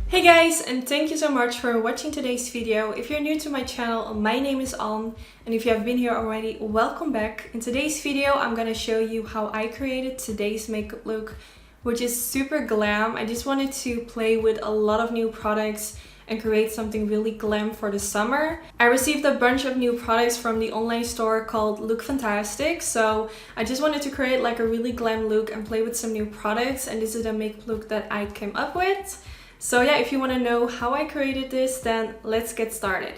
Hey guys, and thank you so much for watching today's video. If you're new to my channel, my name is Anne, and if you have been here already, welcome back. In today's video, I'm gonna show you how I created today's makeup look, which is super glam. I just wanted to play with a lot of new products and create something really glam for the summer. I received a bunch of new products from the online store called Look Fantastic, so I just wanted to create like a really glam look and play with some new products, and this is the makeup look that I came up with. So yeah, if you want to know how I created this, then let's get started.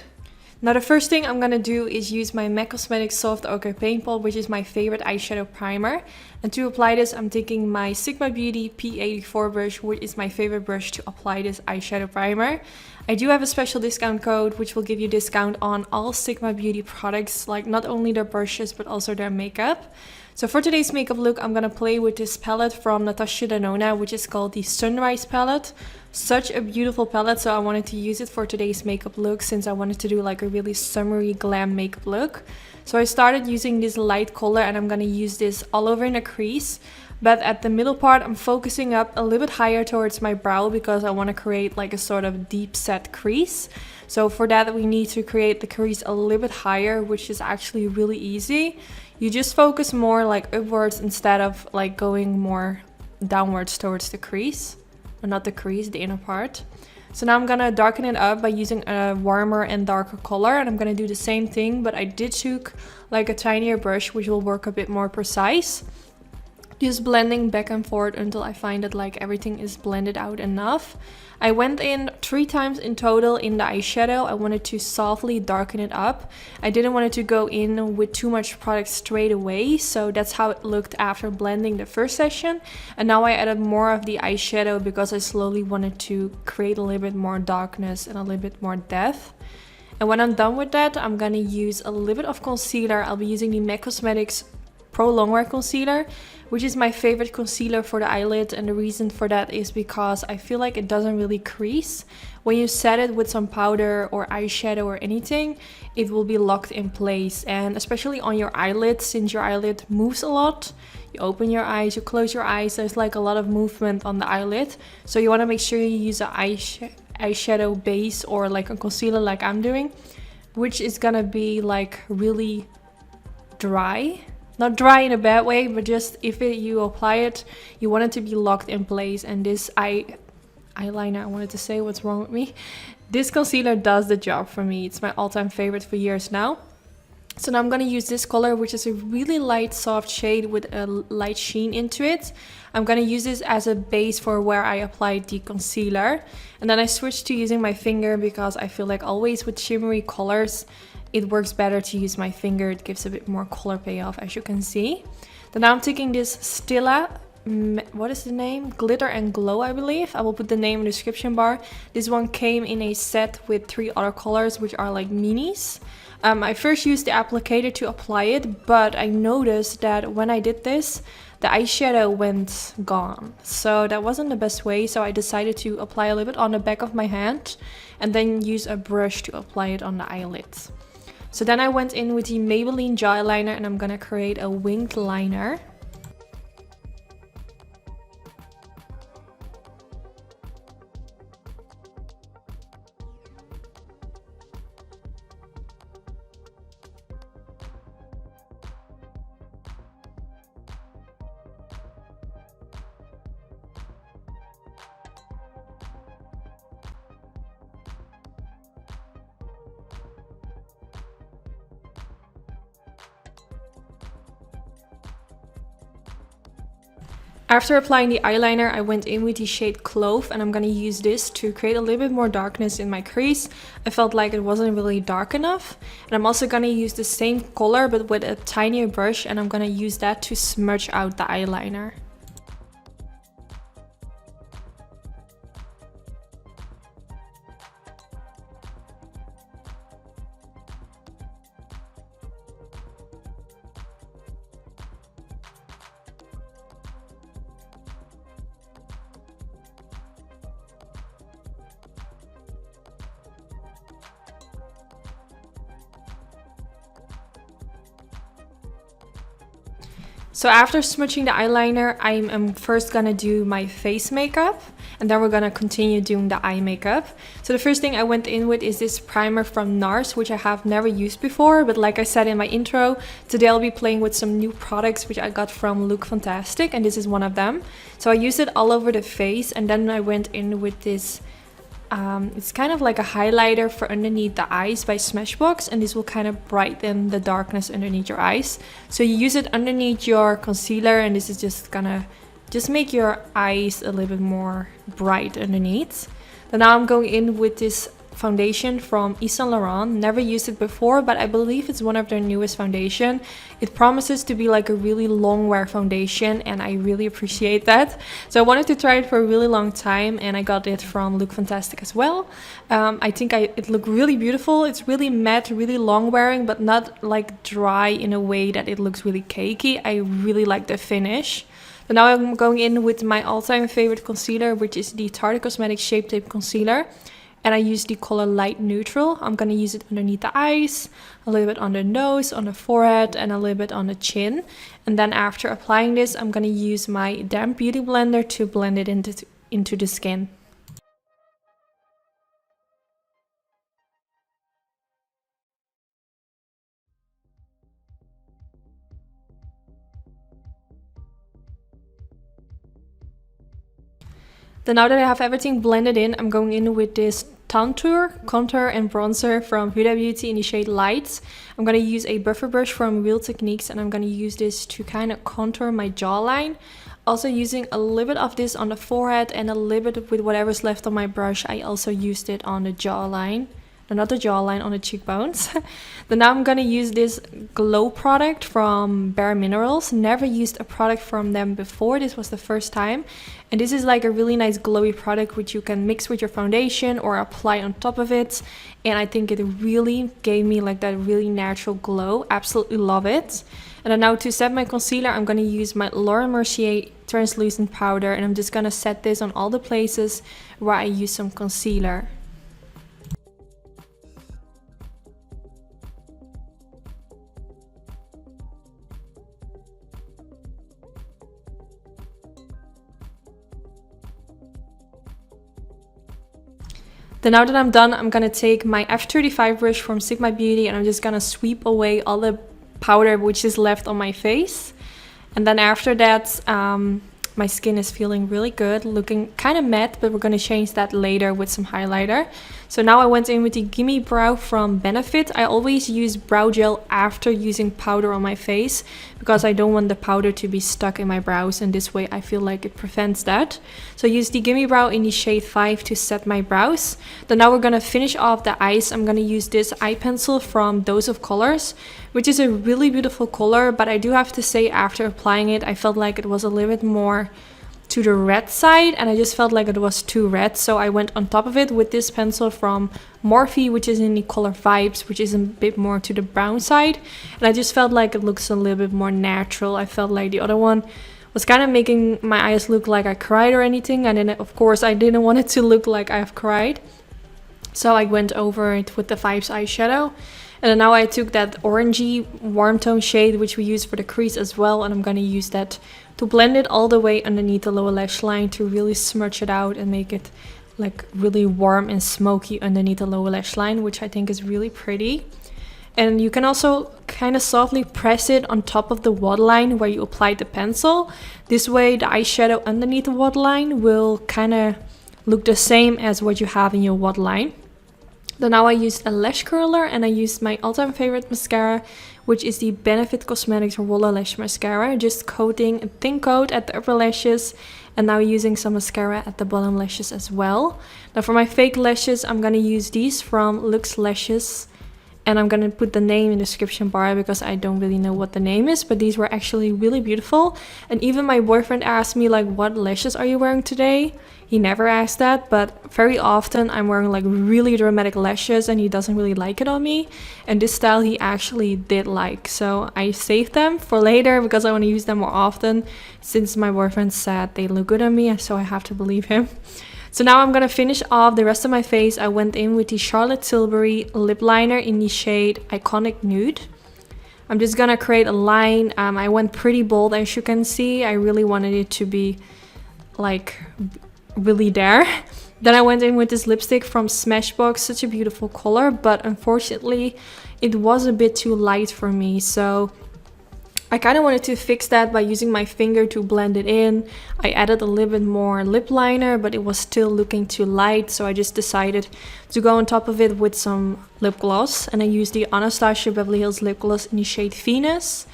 Now the first thing I'm gonna do is use my MAC Cosmetics Soft Ochre Paint Pot, which is my favorite eyeshadow primer. And to apply this, I'm taking my Sigma Beauty P84 brush, which is my favorite brush to apply this eyeshadow primer. I do have a special discount code, which will give you discount on all Sigma Beauty products, like not only their brushes, but also their makeup. So for today's makeup look, I'm gonna play with this palette from Natasha Denona, which is called the Sunrise palette. Such a beautiful palette, so I wanted to use it for today's makeup look since I wanted to do like a really summery glam makeup look. So I started using this light color, and I'm gonna use this all over in a crease. But at the middle part, I'm focusing up a little bit higher towards my brow because I want to create like a sort of deep set crease. So for that, we need to create the crease a little bit higher, which is actually really easy. You just focus more like upwards instead of like going more downwards towards the crease. Or not the crease, the inner part. So now I'm gonna darken it up by using a warmer and darker color, and I'm gonna do the same thing, but I did took like a tinier brush, which will work a bit more precise. Just blending back and forth until I find that like everything is blended out enough. I went in 3 times in total in the eyeshadow. I wanted to softly darken it up. I didn't want it to go in with too much product straight away, so that's how it looked after blending the first session. And now I added more of the eyeshadow because I slowly wanted to create a little bit more darkness and a little bit more depth. And when I'm done with that, I'm gonna use a little bit of concealer. I'll be using the MAC Cosmetics Pro Longwear Concealer, which is my favorite concealer for the eyelid, and the reason for that is because I feel like it doesn't really crease. When you set it with some powder or eyeshadow or anything, it will be locked in place, and especially on your eyelid, since your eyelid moves a lot. You open your eyes, you close your eyes, there's like a lot of movement on the eyelid, so you want to make sure you use an eyeshadow base or like a concealer like I'm doing, which is gonna be like really dry. Not dry in a bad way, but just you apply it, you want it to be locked in place. And this eyeliner, I wanted to say, what's wrong with me? This concealer does the job for me. It's my all-time favorite for years now. So now I'm going to use this color, which is a really light, soft shade with a light sheen into it. I'm going to use this as a base for where I applied the concealer. And then I switched to using my finger because I feel like always with shimmery colors, it works better to use my finger. It gives a bit more color payoff, as you can see. Then now I'm taking this Stila, what is the name? Glitter and Glow, I believe. I will put the name in the description bar. This one came in a set with 3 other colors, which are like minis. I first used the applicator to apply it, but I noticed that when I did this, the eyeshadow went gone. So that wasn't the best way, so I decided to apply a little bit on the back of my hand and then use a brush to apply it on the eyelids. So then I went in with the Maybelline Gel Eyeliner, and I'm gonna create a winged liner. After applying the eyeliner, I went in with the shade Clove, and I'm gonna use this to create a little bit more darkness in my crease. I felt like it wasn't really dark enough. And I'm also gonna use the same color but with a tinier brush, and I'm gonna use that to smudge out the eyeliner. So after smudging the eyeliner, I'm first gonna do my face makeup. and then we're gonna continue doing the eye makeup. So the first thing I went in with is this primer from NARS, which I have never used before, but like I said in my intro, today I'll be playing with some new products which I got from Look Fantastic, and this is one of them. So I used it all over the face, and then I went in with this it's kind of like a highlighter for underneath the eyes by Smashbox, and this will kind of brighten the darkness underneath your eyes. So you use it underneath your concealer, and this is just gonna make your eyes a little bit more bright underneath. Then now I'm going in with this foundation from Yves Saint Laurent. Never used it before, but I believe it's one of their newest foundation. It promises to be like a really long wear foundation, and I really appreciate that. So I wanted to try it for a really long time, and I got it from Look Fantastic as well. I think it looked really beautiful. It's really matte, really long wearing, but not like dry in a way that it looks really cakey. I really like the finish. So now I'm going in with my all-time favorite concealer, which is the Tarte Cosmetics Shape Tape Concealer. And I use the color Light Neutral. I'm going to use it underneath the eyes, a little bit on the nose, on the forehead, and a little bit on the chin. And then after applying this, I'm going to use my damp beauty blender to blend it into the skin. Then now that I have everything blended in, I'm going in with this Tantour contour and bronzer from Huda Beauty in the shade Lights. I'm going to use a buffer brush from Real Techniques, and I'm going to use this to kind of contour my jawline. Also using a little bit of this on the forehead and a little bit with whatever's left on my brush. I also used it on the jawline. Not the jawline, on the cheekbones. Then now I'm gonna use this glow product from Bare Minerals. Never used a product from them before. This was the first time, and this is like a really nice glowy product which you can mix with your foundation or apply on top of it, and I think it really gave me like that really natural glow. Absolutely love it. And then now to set my concealer, I'm gonna use my Mercier translucent powder, and I'm just gonna set this on all the places where I use some concealer. Then now that I'm done, I'm gonna take my F35 brush from Sigma Beauty, and I'm just gonna sweep away all the powder which is left on my face. And then after that, my skin is feeling really good, looking kind of matte, but we're gonna change that later with some highlighter. So now I went in with the Gimme Brow from Benefit. I always use brow gel after using powder on my face because I don't want the powder to be stuck in my brows, and this way I feel like it prevents that. So I use the Gimme Brow in the shade 5 to set my brows. Then now we're gonna finish off the eyes. I'm gonna use this eye pencil from Dose of Colors, which is a really beautiful color, but I do have to say after applying it, I felt like it was a little bit more to the red side, and I just felt like it was too red, so I went on top of it with this pencil from Morphe, which is in the color Vibes, which is a bit more to the brown side, and I just felt like it looks a little bit more natural. I felt like the other one was kind of making my eyes look like I cried or anything, and then of course I didn't want it to look like I've cried, so I went over it with the Vibes eyeshadow. And then now I took that orangey warm tone shade, which we use for the crease as well, and I'm gonna use that to blend it all the way underneath the lower lash line to really smudge it out and make it like really warm and smoky underneath the lower lash line, which I think is really pretty. And you can also kind of softly press it on top of the waterline where you applied the pencil. This way the eyeshadow underneath the waterline will kind of look the same as what you have in your waterline. Then now I used a lash curler, and I used my all-time favorite mascara, which is the Benefit Cosmetics Roller Lash Mascara. Just coating a thin coat at the upper lashes, and now using some mascara at the bottom lashes as well. Now for my fake lashes, I'm gonna use these from Luxlashes, and I'm gonna put the name in the description bar because I don't really know what the name is, but these were actually really beautiful. And even my boyfriend asked me like, what lashes are you wearing today? He never asked that, but very often I'm wearing like really dramatic lashes and he doesn't really like it on me. And this style he actually did like, so I saved them for later because I want to use them more often, since my boyfriend said they look good on me, so I have to believe him. So now I'm gonna finish off the rest of my face. I went in with the Charlotte Tilbury lip liner in the shade Iconic Nude. I'm just gonna create a line. I went pretty bold, as you can see. I really wanted it to be like really there. Then I went in with this lipstick from Smashbox, such a beautiful color, but unfortunately it was a bit too light for me. So I kind of wanted to fix that by using my finger to blend it in. I added a little bit more lip liner, but it was still looking too light. So I just decided to go on top of it with some lip gloss. And I used the Anastasia Beverly Hills Lip Gloss in the shade Venus.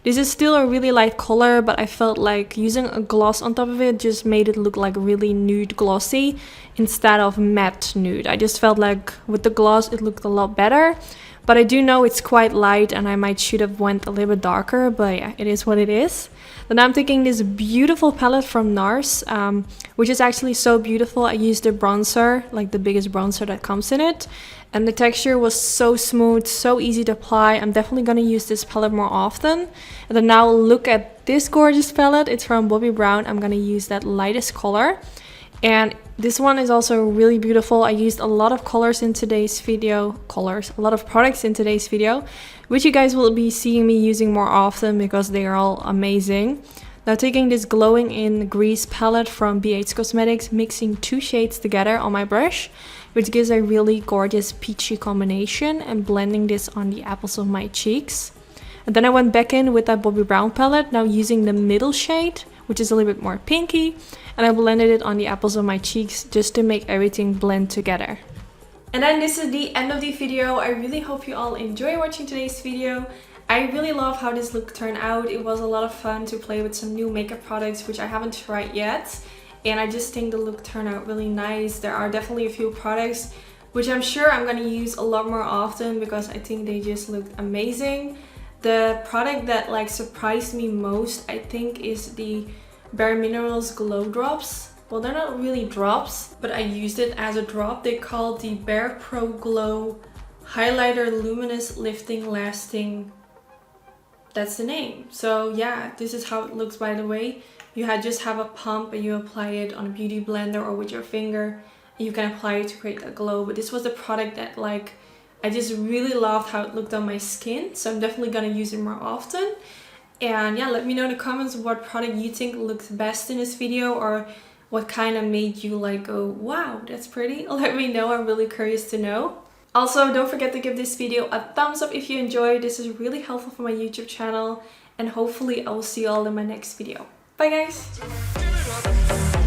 This is still a really light color, but I felt like using a gloss on top of it just made it look like really nude glossy instead of matte nude. I just felt like with the gloss it looked a lot better. But I do know it's quite light and I should have went a little bit darker, but yeah, it is what it is. Then I'm taking this beautiful palette from NARS, which is actually so beautiful. I used the bronzer, like the biggest bronzer that comes in it. And the texture was so smooth, so easy to apply. I'm definitely going to use this palette more often. And then now look at this gorgeous palette. It's from Bobbi Brown. I'm going to use that lightest color. And this one is also really beautiful. I used a lot of colors in today's video, a lot of products in today's video, which you guys will be seeing me using more often because they are all amazing. Now taking this Glowing in Grease palette from BH Cosmetics, mixing 2 shades together on my brush, which gives a really gorgeous peachy combination, and blending this on the apples of my cheeks. And then I went back in with that Bobbi Brown palette, now using the middle shade, which is a little bit more pinky, and I blended it on the apples of my cheeks just to make everything blend together. And then this is the end of the video. I really hope you all enjoy watching today's video. I really love how this look turned out. It was a lot of fun to play with some new makeup products, which I haven't tried yet. And I just think the look turned out really nice. There are definitely a few products which I'm sure I'm going to use a lot more often because I think they just looked amazing. The product that like surprised me most, I think, is the Bare Minerals Glow Drops. Well, they're not really drops, but I used it as a drop. They call the Bare Pro Glow Highlighter Luminous Lifting Lasting. That's the name. So yeah, this is how it looks, by the way. You just have a pump and you apply it on a beauty blender or with your finger. And you can apply it to create a glow. But this was the product that like I just really loved how it looked on my skin. So I'm definitely gonna use it more often. And yeah, let me know in the comments what product you think looks best in this video, or what kind of made you like go, wow, that's pretty. Let me know, I'm really curious to know. Also, don't forget to give this video a thumbs up if you enjoyed. This is really helpful for my YouTube channel, and hopefully I will see you all in my next video. Bye guys!